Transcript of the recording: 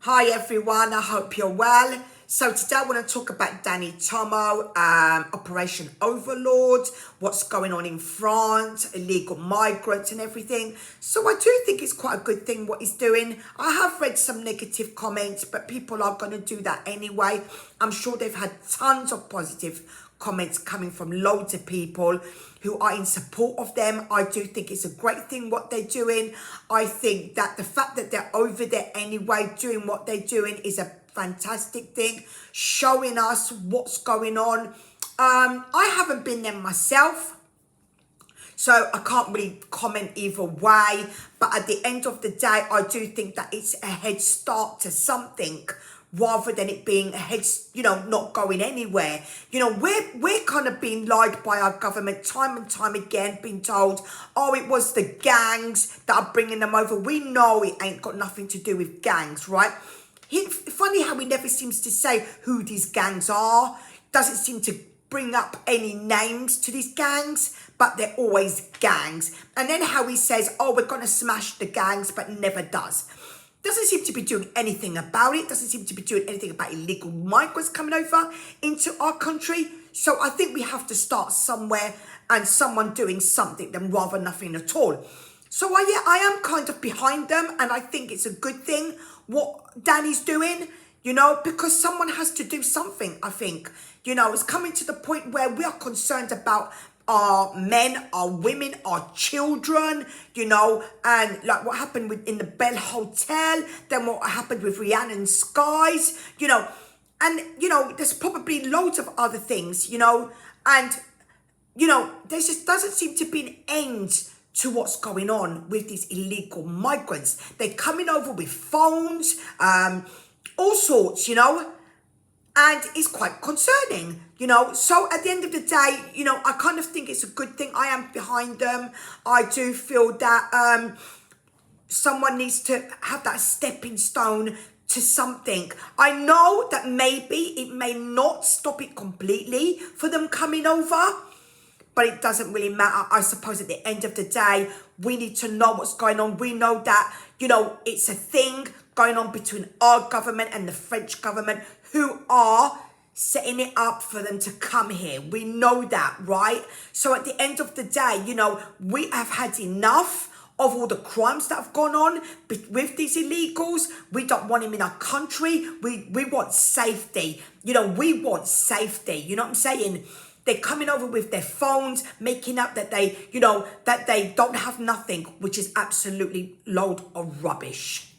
Hi everyone, I hope you're well. So today I want to talk about Danny Tomo, Operation Overlord, what's going on in France, illegal migrants and everything. So I do think it's quite a good thing what he's doing. I have read some negative comments, but people are going to do that anyway. I'm sure they've had tons of positive comments coming from loads of people who are in support of them. I do think it's a great thing what they're doing. I think that the fact that they're over there anyway doing what they're doing is a fantastic thing, showing us what's going on. I haven't been there myself, so I can't really comment either way, but at the end of the day, I do think that it's a head start to something rather than it being a head, not going anywhere. We're kind of being lied by our government time and time again, being told, oh, it was the gangs that are bringing them over. We know it ain't got nothing to do with gangs, right? Funny how he never seems to say who these gangs are. Doesn't seem to bring up any names to these gangs, but they're always gangs. And then how he says, oh, we're going to smash the gangs, but never does. Doesn't seem to be doing anything about it. Doesn't seem to be doing anything about illegal migrants coming over into our country. So I think we have to start somewhere and someone doing something then rather nothing at all. So I am kind of behind them, and I think it's a good thing what Danny's doing, because someone has to do something, I think. It's coming to the point where we are concerned about our men, our women, our children, and like what happened in the Bell Hotel, then what happened with Rhiannon Skies, and, there's probably loads of other things, and, there just doesn't seem to be an end to what's going on with these illegal migrants. They're coming over with phones, all sorts, and it's quite concerning, So at the end of the day, I kind of think it's a good thing. I am behind them. I do feel that someone needs to have that stepping stone to something. I know that maybe it may not stop it completely for them coming over, but it doesn't really matter. I suppose at the end of the day, we need to know what's going on. We know that, it's a thing going on between our government and the French government, who are setting it up for them to come here. We know that, right? So at the end of the day, we have had enough of all the crimes that have gone on with these illegals. We don't want him in our country. We want safety. We want safety. You know what I'm saying? They're coming over with their phones, making up that they don't have nothing, which is absolutely load of rubbish.